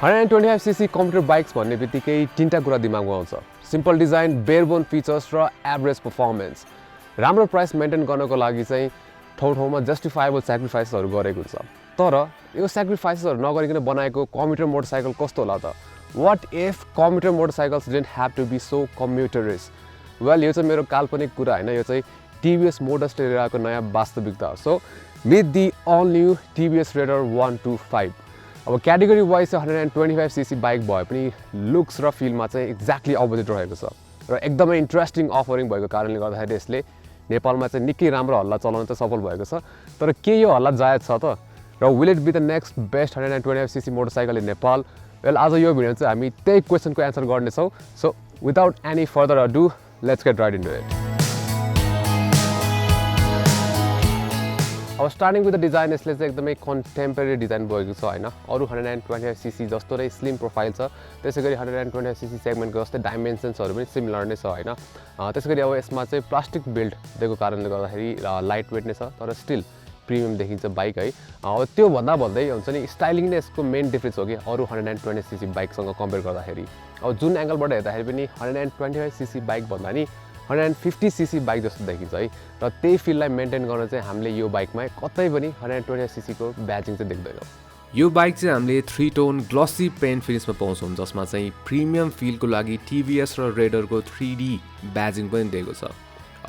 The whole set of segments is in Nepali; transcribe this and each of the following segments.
125cc कम्प्युटर बाइक्स भन्ने बित्तिकै तीनटा कुरा दिमागमा आउँछ। सिम्पल डिजाइन, बेयरबोन फिचर्स र एभरेज पर्फर्मेन्स। राम्रो प्राइस मेन्टेन गर्नको लागि चाहिँ ठाउँ-ठाउँमा जस्टिफाएबल स्याक्रिफाइसहरू गरेको हुन्छ। तर यो स्याक्रिफाइसहरू नगरिकन बनाएको कम्युटर मोटरसाइकल कस्तो होला त? What if commuter motorcycles didn't have to be so commuterist? Well, यो चाहिँ मेरो काल्पनिक कुरा होइन, यो चाहिँ टिभीएस मोटर्सले लिएर आएको नयाँ वास्तविकता हो। So with the all new TVS Raider 125। अब क्याटेगोरी वाइज चाहिँ 125cc बाइक भए पनि लुक्स र फिलमा चाहिँ एक्ज्याक्टली अपोजिट रहेको छ र एकदमै इन्ट्रेस्टिङ अफरिङ भएको कारणले गर्दाखेरि यसले नेपालमा चाहिँ निकै राम्रो हल्ला चलाउन चाहिँ सफल भएको छ। तर के यो हल्ला जायज छ त? र will it be the next best 125cc motorcycle in Nepal? Well, आज यो भिडियो चाहिँ हामी त्यही क्वेसनको एन्सर गर्नेछौँ। So without any further ado, let's get right into it. अब स्टार्टिङ विथ द डिजाइन, यसले चाहिँ एकदमै कन्टेम्पोरेरी डिजाइन भएको छ होइन। अरू 125cc जस्तो नै स्लिम प्रोफाइल छ, त्यसै गरी 125cc सेगमेन्टको जस्तै डाइमेन्सन्सहरू पनि सिमिलर नै छ होइन। त्यसै गरी अब यसमा चाहिँ प्लास्टिक बिल्ड दिएको कारणले गर्दाखेरि लाइट वेट नै छ, तर स्टिल प्रिमियम देखिन्छ बाइक है। अब त्यो भन्दै हुन्छ नि, स्टाइलिङ नै यसको मेन डिफ्रेन्स हो कि अरू 120cc बाइकसँग कम्पेयर गर्दाखेरि। अब जुन एङ्गलबाट हेर्दाखेरि पनि 125cc बाइक भन्दा नि 150cc बाइक जस्तो देखिन्छ है। र त्यही फिललाई मेन्टेन गर्न चाहिँ हामीले यो बाइकमा कतै पनि 125cc को ब्याजिङ चाहिँ देख्दैनौँ। यो बाइक चाहिँ हामीले 3 टोन ग्लसी पेन्ट फिनिसमा पाउँछौँ, जसमा चाहिँ प्रिमियम फिलको लागि टिभीएस र रेडरको 3D ब्याजिङ पनि दिएको छ।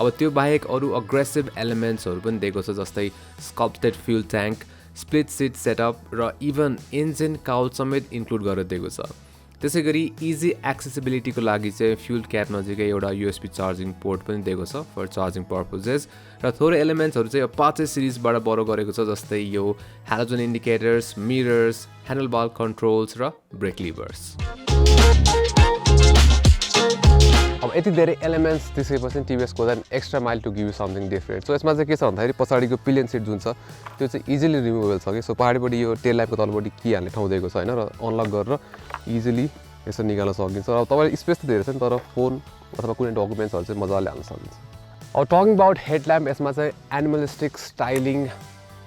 अब त्यो बाहेक अरू अग्रेसिभ एलिमेन्ट्सहरू पनि दिएको छ, जस्तै sculpted fuel tank, split seat setup र इभन इन्जिन काउल समेत इन्क्लुड गरेर दिएको छ। त्यसै गरी इजी एक्सेसिबिलिटीको लागि चाहिँ फ्युल क्याप नजिकै एउटा USB चार्जिङ पोर्ट पनि दिएको छ फर चार्जिङ पर्पजेस। र थोरै एलिमेन्ट्सहरू चाहिँ अपाचे सिरिजबाट बरो गरेको छ, जस्तै यो halogen indicators, mirrors, handle bar controls र ब्रेक लिभर्स। अब यति धेरै एलिमेन्ट्स दिइसकेपछि टिभीएसको चाहिँ extra mile to give you something different. So यसमा चाहिँ के छ भन्दाखेरि पछाडिको पिलियन सिट जुन छ त्यो चाहिँ इजिली रिमुभेबल छ कि। सो पहाडिपट्टि यो टेल लाइटको तलपट्टि की हाल्ने ठाउँ दिएको छ होइन, र अनलक गरेर इजिली यसो निकाल्न सकिन्छ। र तपाईँले स्पेस त धेरै छ नि, तर फोन अथवा कुनै डकुमेन्ट्सहरू चाहिँ मजाले हाल्न सकिन्छ। अब टकिङ अबाउट हेडल्याम्प, यसमा चाहिँ एनिमलिस्टिक स्टाइलिङ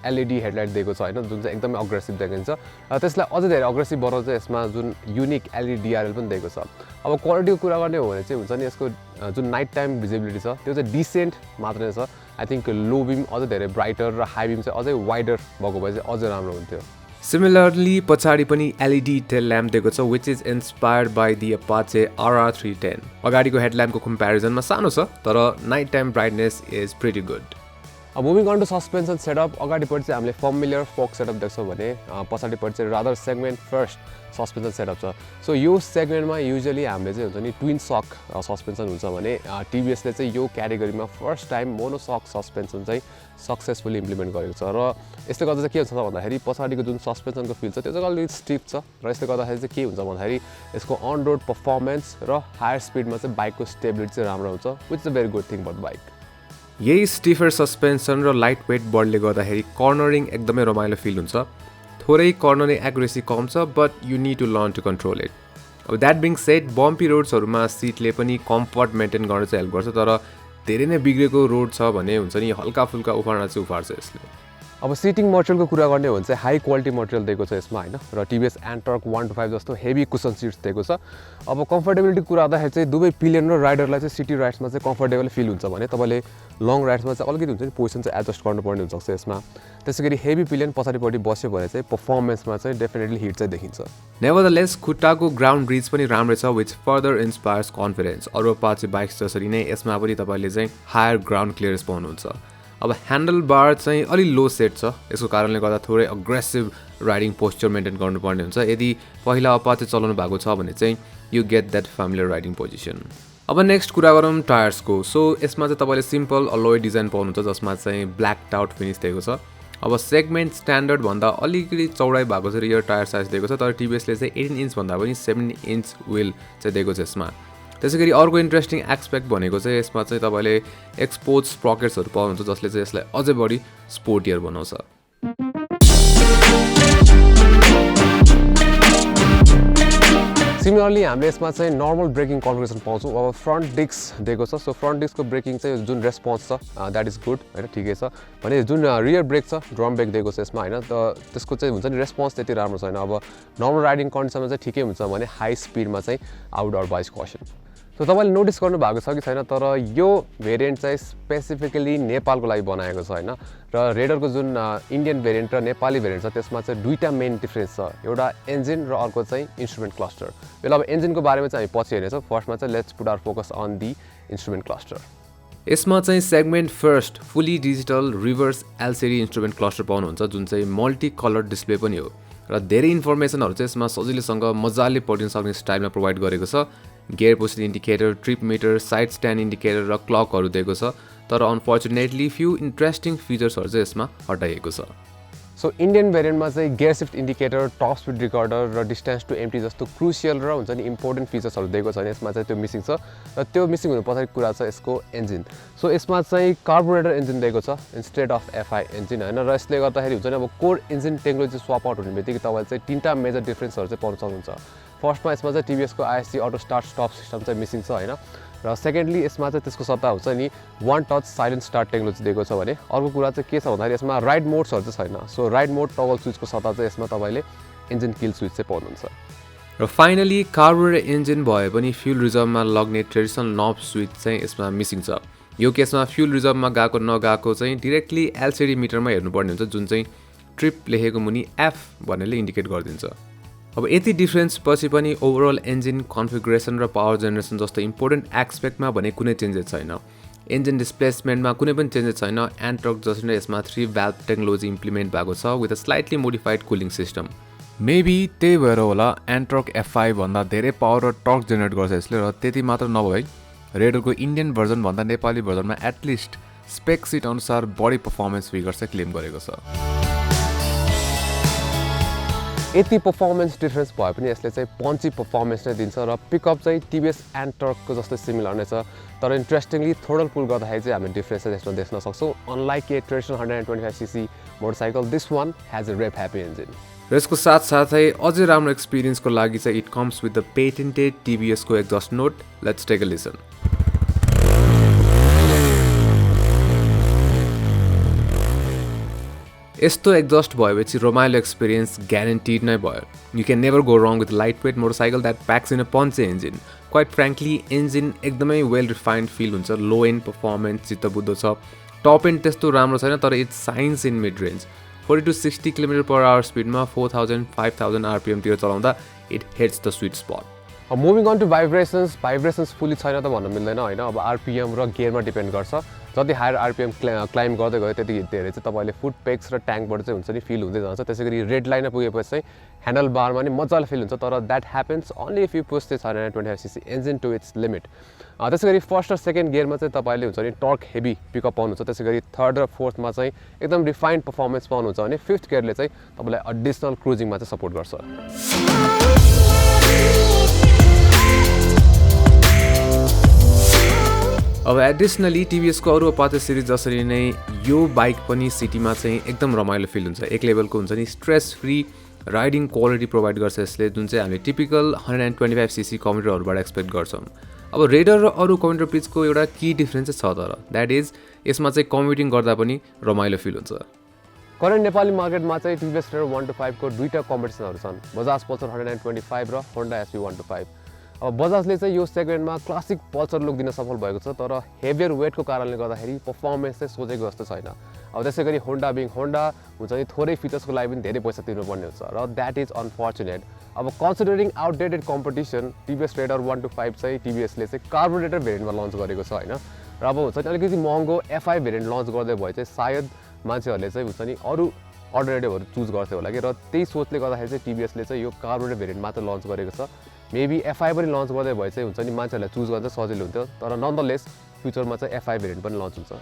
LED हेडलाइट दिएको छ होइन, जुन चाहिँ एकदमै अग्रेसिभ देखिन्छ। त्यसलाई अझै धेरै अग्रेसिभ बनाउँछ यसमा जुन युनिक LED DRL पनि दिएको छ। अब क्वालिटीको कुरा गर्ने हो भने चाहिँ हुन्छ नि, यसको जुन नाइट टाइम भिजिबिलिटी छ त्यो चाहिँ डिसेन्ट मात्रै छ। आई थिङ्क लो बिम अझै धेरै ब्राइटर र हाई बिम चाहिँ अझै वाइडर भएको भए चाहिँ अझै राम्रो हुन्थ्यो। सिमिलरली पछाडि पनि LED टेल ल्याम्प दिएको छ, which is inspired by the Apache RR310। अगाडिको हेडल्याम्पको कम्पेरिजनमा सानो छ, तर night time brightness is pretty good. अब moving on to suspension setup, अगाडिपट्टि चाहिँ हामीले फर्मुलर फोक सेटअप देख्छौँ भने पछाडिपट्टि चाहिँ rather segment first suspension setup छ। सो यो सेगमेन्टमा युजली हामीले चाहिँ हुन्छ नि ट्विन सक सस्पेन्सन हुन्छ भने टिभीएसले चाहिँ यो क्याटेगोरीमा फर्स्ट टाइम मोनो सक सस्पेन्सन चाहिँ सक्सेसफुली इम्प्लिमेन्ट गरेको छ। र यसले गर्दा चाहिँ के हुन्छ भन्दाखेरि पछाडिको जुन सस्पेन्सनको फिल छ त्यो चाहिँ अलिकति स्टिफ छ, र यसले गर्दाखेरि चाहिँ के हुन्छ भन्दाखेरि यसको अन रोड पर्फर्मेन्स र हायर स्पिडमा चाहिँ बाइकको स्टेबिलिटी चाहिँ राम्रो हुन्छ, which is a very good thing about bike. यही स्टिफर सस्पेन्सन र लाइट वेट बडले गर्दाखेरि कर्नरिङ एकदमै रमाइलो फिल हुन्छ। थोरै कर्नरिङ एक्युरेसी कम छ, but you need to learn to control it. अब द्याट बिङ सेड, बम्पी रोड्सहरूमा सिटले पनि कम्फर्ट मेन्टेन गर्न चाहिँ हेल्प गर्छ, तर धेरै नै बिग्रेको रोड छ भने हुन्छ नि हल्का फुल्का उफार्न चाहिँ उफार्छ यसले। अब सिटिङ मटेरियलको कुरा गर्ने हो भने चाहिँ हाई क्वालिटी मटेरियल दिएको छ यसमा होइन, र टिभीएस एन्टर्क 125 जस्तो हेभी कुसन सिट्स दिएको छ। अब कम्फर्टेबिलिटी कुरा गर्दाखेरि चाहिँ दुवै पिलियन र राइडरलाई चाहिँ सिटी राइड्समा चाहिँ कम्फर्टेबल फिल हुन्छ भने तपाईँले लङ राइड्समा चाहिँ अलिकति हुन्छ नि पोजिसन चाहिँ एडजस्ट गर्नुपर्ने हुनसक्छ यसमा। त्यसै गरी हेभी पिलियन पछाडिपट्टि बस्यो भने चाहिँ पर्फर्मेन्समा चाहिँ डेफिनेटली हिट चाहिँ देखिन्छ। नेभरदलेस खुट्टाको ग्राउन्ड ब्रिज पनि राम्रै छ, विच फर्दर इन्सपायर्स कन्फिडेन्स। अरू अपाचे बाइक्स जसरी नै यसमा पनि तपाईँले चाहिँ हायर ग्राउन्ड क्लियरेन्स पाउनुहुन्छ। अब ह्यान्डल बार चाहिँ अलि लो सेट छ, यसको कारणले गर्दा थोरै अग्रेसिभ राइडिङ पोस्चर मेन्टेन गर्नुपर्ने हुन्छ। यदि पहिला अपाचे चलाउनु भएको छ भने चाहिँ you get that familiar riding position. अब नेक्स्ट कुरा गरौँ टायर्सको। सो यसमा चाहिँ तपाईँले सिम्पल अलोय डिजाइन पाउनुहुन्छ, जसमा चाहिँ ब्ल्याक आउट फिनिस दिएको छ। अब सेगमेन्ट स्ट्यान्डर्ड भन्दा अलिकति चौडाइ भएको छ, रियर टायर साइज दिएको छ, तर टिभीएसले चाहिँ 18 इन्च भन्दा पनि 7 इन्च व्हिल चाहिँ दिएको छ यसमा। त्यसै गरी अर्को इन्ट्रेस्टिङ एस्पेक्ट भनेको चाहिँ यसमा चाहिँ तपाईँले एक्सपोज स्प्रकेट्सहरू पाउनुहुन्छ, जसले चाहिँ यसलाई अझै बढी स्पोर्टियर बनाउँछ। सिमिलरली हामीले यसमा चाहिँ नर्मल ब्रेकिङ कन्फिगरेसन पाउँछौँ अब फ्रन्ट डिस्क दिएको छ सो फ्रन्ट डिस्कको ब्रेकिङ चाहिँ जुन रेस्पोन्स छ द्याट इज गुड होइन ठिकै छ भने जुन रियर ब्रेक छ ड्रम ब्रेक दिएको छ यसमा होइन त त्यसको चाहिँ हुन्छ नि रेस्पोन्स त्यति राम्रो छैन अब नर्मल राइडिङ कन्डिसनमा चाहिँ ठिकै हुन्छ भने हाई स्पिडमा चाहिँ आउट अर बाइज कसन सो तपाईँले नोटिस गर्नुभएको छ कि छैन तर यो भेरिएन्ट चाहिँ स्पेसिफिकली नेपालको लागि बनाएको छ होइन र रेडरको जुन इन्डियन भेरिएन्ट र नेपाली भेरिएन्ट छ त्यसमा चाहिँ दुईवटा मेन डिफ्रेन्स छ एउटा इन्जिन र अर्को चाहिँ इन्स्ट्रुमेन्ट क्लस्टर बेला अब इन्जिनको बारेमा चाहिँ हामी पछि हेर्नेछौँ फर्स्टमा चाहिँ let's put our focus on the instrument cluster यसमा चाहिँ segment first fully digital reverse LCD instrument cluster पाउनुहुन्छ जुन चाहिँ मल्टी कलर डिस्प्ले पनि हो र धेरै इन्फर्मेसनहरू चाहिँ यसमा सजिलैसँग मजाले पढिन सक्ने स्टाइलमा प्रोभाइड गरेको छ gear position indicator trip meter side stand indicator र क्लकहरू दिएको छ तर अनफर्चुनेटली फ्यु इन्ट्रेस्टिङ फिचर्सहरू चाहिँ यसमा हटाइएको छ सो इन्डियन भेरिएन्टमा चाहिँ gear shift indicator top speed recorder र डिस्टेन्स टु एम्प्टी जस्तो क्रुसियल र हुन्छ नि इम्पोर्टेन्ट फिचर्सहरू दिएको छ भने यसमा चाहिँ त्यो मिसिङ छ र त्यो मिसिङ हुनु पछाडि कुरा छ यसको इन्जिन सो यसमा चाहिँ कार्बोरेटर इन्जिन दिएको छ इन्स्टेड अफ एफआई इन्जिन होइन र यसले गर्दाखेरि हुन्छ नि अब core engine technology swap out हुने बित्तिकै तपाईँले चाहिँ तिनवटा मेजर डिफ्रेन्सहरू चाहिँ पाउन सक्नुहुन्छ फर्स्टमा यसमा चाहिँ टिभीएसको ISC auto start stop system चाहिँ मिसिङ छ होइन र सेकेन्डली यसमा चाहिँ त्यसको सट्टा हुन्छ नि one touch silent start technology दिएको छ भने अर्को कुरा चाहिँ के छ भन्दाखेरि यसमा राइड मोड्सहरू चाहिँ छैन सो राइड मोड टगल स्विचको सट्टा चाहिँ यसमा तपाईँले इन्जिन किल स्विच चाहिँ पाउनुहुन्छ र फाइनली कार्बोरेटर इन्जिन भए पनि फ्युल रिजर्भमा लग्ने ट्रेडिसनल नब स्विच चाहिँ यसमा मिसिङ छ यो केसमा फ्युल रिजर्भमा गएको नगएको चाहिँ डिरेक्टली एलसिडी मिटरमा हेर्नुपर्ने हुन्छ जुन चाहिँ ट्रिप लेखेको मुनि एफ भन्नेले इन्डिकेट गरिदिन्छ अब यति डिफ्रेन्स पछि पनि ओभरअल इन्जिन कन्फिगरेसन र पावर जेनेरेसन जस्तो इम्पोर्टेन्ट एस्पेक्टमा भने कुनै चेन्जेस छैन इन्जिन डिस्प्लेसमेन्टमा कुनै पनि चेन्जेस छैन एन्ट्रक जसरी नै यसमा 3 valve टेक्नोलोजी इम्प्लिमेन्ट भएको छ with a slightly modified cooling system maybe त्यही भएर होला एन्ट्रक एफआई भन्दा धेरै पावर र टर्क जेनेरेट गर्छ यसले र त्यति मात्र नभई रेडरको इन्डियन भर्जन भन्दा नेपाली भर्जनमा एटलिस्ट स्पेक सिट अनुसार बढी पर्फर्मेन्स फिगर चाहिँ क्लेम गरेको छ यति पर्फर्मेन्स डिफ्रेन्स भए पनि यसले चाहिँ पन्ची पर्फर्मेन्स नै दिन्छ र पिकअप चाहिँ टिभीएस एन्टर्कको जस्तै सिमिलर नै छ तर इन्ट्रेस्टिङली थ्रोटल पुल गर्दाखेरि चाहिँ हामीले डिफ्रेन्स चाहिँ यसमा देख्न सक्छौँ unlike a traditional 125cc motorcycle this one has a rev happy engine र यसको साथसाथै अझै राम्रो एक्सपिरियन्सको लागि चाहिँ it comes with the patented टिभीएसको exhaust note let's take a listen यस्तो एक्जस्ट भएपछि रमाइलो एक्सपिरियन्स ग्यारेन्टिड नै भयो you can never go wrong with light weight motorcycle that packs in a punchy engine quite frankly engine एकदमै वेल रिफाइन्ड फिल हुन्छ लो एन्ड पर्फर्मेन्स चित्त बुझ्दो छ टप एन्ड त्यस्तो राम्रो छैन तर it's shines in mid range 40 to 60 km/h स्पिडमा 4000-5000 RPM तिर चलाउँदा it hits the sweet spot अब moving on to vibrations fully छैन त भन्न मिल्दैन होइन अब आरपिएम र गियरमा डिपेन्ड गर्छ जति हायर आरपिएम क्लाइम गर्दै गयो त्यति धेरै चाहिँ तपाईँले फुट पेक्स र ट्याङ्कबाट चाहिँ हुन्छ नि फिल हुँदै जान्छ त्यसै गरी रेड लाइनमा पुगेपछि चाहिँ ह्यान्डल बारमा नि मजाले फिल हुन्छ तर that happens only if you push this 125cc engine to its limit त्यसै गरी फर्स्ट र सेकेन्ड गियरमा चाहिँ तपाईँले हुन्छ नि टर्क हेभी पिकअप पाउनुहुन्छ त्यसै गरी थर्ड र फोर्थमा चाहिँ एकदम रिफाइन्ड पर्फर्मेन्स पाउनुहुन्छ भने फिफ्थ गियरले चाहिँ तपाईँलाई एडिसनल क्रुजिङमा चाहिँ सपोर्ट गर्छ अब एडिसनली टिभीएसको अरू अपाचे सिरिज जसरी नै यो बाइक पनि सिटीमा चाहिँ एकदम रमाइलो फिल हुन्छ एक लेभलको हुन्छ नि stress free riding quality provide गर्छ यसले जुन चाहिँ हामीले टिपिकल 125cc कम्प्युटरहरूबाट एक्सपेक्ट गर्छौँ अब रेडर र अरू कम्प्युटर पिचको एउटा की डिफ्रेन्स छ तर द्याट इज यसमा चाहिँ कम्युटिङ गर्दा पनि रमाइलो फिल हुन्छ करेन्ट नेपाली मार्केटमा चाहिँ टिभीएस रेडर 125 को दुईवटा कम्पिटिसनहरू छन् बजाज पल्सर 125 र होन्डा एसपी 125 अब बजाजले चाहिँ यो सेगमेन्टमा क्लासिक पल्सर लुक दिन सफल भएको छ तर हेभियर वेटको कारणले गर्दाखेरि पर्फर्मेन्स चाहिँ सोचेको जस्तो छैन अब त्यसै गरी होन्डा बिङ होन्डा हुन्छ नि थोरै फिचर्सको लागि पनि धेरै पैसा तिर्नुपर्ने हुन्छ र द्याट इज अनफर्चुनेट अब considering outdated competition TVS Raider 125 चाहिँ टिभीएसले चाहिँ कार्बोरेटर भेरिएन्टमा लन्च गरेको छ होइन र अब हुन्छ नि अलिकति महँगो एफआई भेरिएन्ट लन्च गर्दै भए चाहिँ सायद मान्छेहरूले चाहिँ हुन्छ नि अरू अल्टरनेटिभहरू चुज गर्थ्यो होला कि र त्यही सोचले गर्दाखेरि चाहिँ टिभीएसले चाहिँ यो कार्बोरेटर भेरिएन्ट मात्र लन्च गरेको छ मेबी एफआई पनि लन्च गर्दै भए चाहिँ हुन्छ नि मान्छेहरूलाई चुज गर्न चाहिँ सजिलो हुन्थ्यो तर नन्दलेस फ्युचरमा चाहिँ एफआई भेरिएन्ट पनि लन्च हुन्छ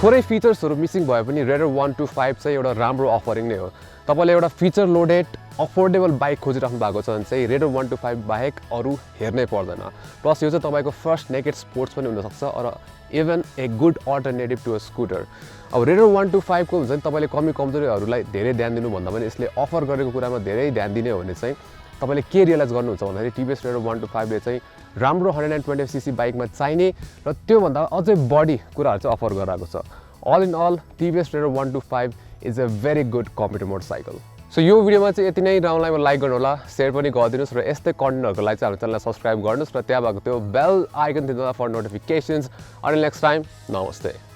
थोरै फिचर्सहरू मिसिङ भए पनि रेडर 125 चाहिँ एउटा राम्रो अफरिङ नै हो तपाईँले एउटा फिचर लोडेड अफोर्डेबल बाइक खोजिराख्नु भएको छ भने चाहिँ रेडर 125 बाहेक अरू हेर्नै पर्दैन। प्लस यो चाहिँ तपाईँको फर्स्ट नेकेड स्पोर्ट्स पनि हुनसक्छ र even a good alternative to a scooter. अब रेडर 125 को हुन्छ नि तपाईँले कमी कमजोरीहरूलाई धेरै ध्यान दिनुभन्दा पनि यसले अफर गरेको कुरामा धेरै ध्यान दिने हो भने चाहिँ तपाईँले के रियलाइज गर्नुहुन्छ भन्दाखेरि टिभिएस रेडर 125 ले चाहिँ राम्रो 120cc बाइकमा चाहिने र त्योभन्दा अझै बढी कुराहरू चाहिँ अफर गराएको छ। All in all TVS Raider 125 is a very good commuter motorcycle. So यो भिडियोमा चाहिँ यति नै। राउन्डलाई लाइक गर्नु होला, सेयर पनि गरिदिनुहोस् र यस्तै कन्टेन्टहरूको लागि चाहिँ हाम्रो च्यानललाई सब्सक्राइब गर्नुहोस् र त्यहाँ भएको त्यो बेल आइकन थिच्नु होला फर नोटिफिकेसन्स। अनि नेक्स्ट टाइम नमस्ते।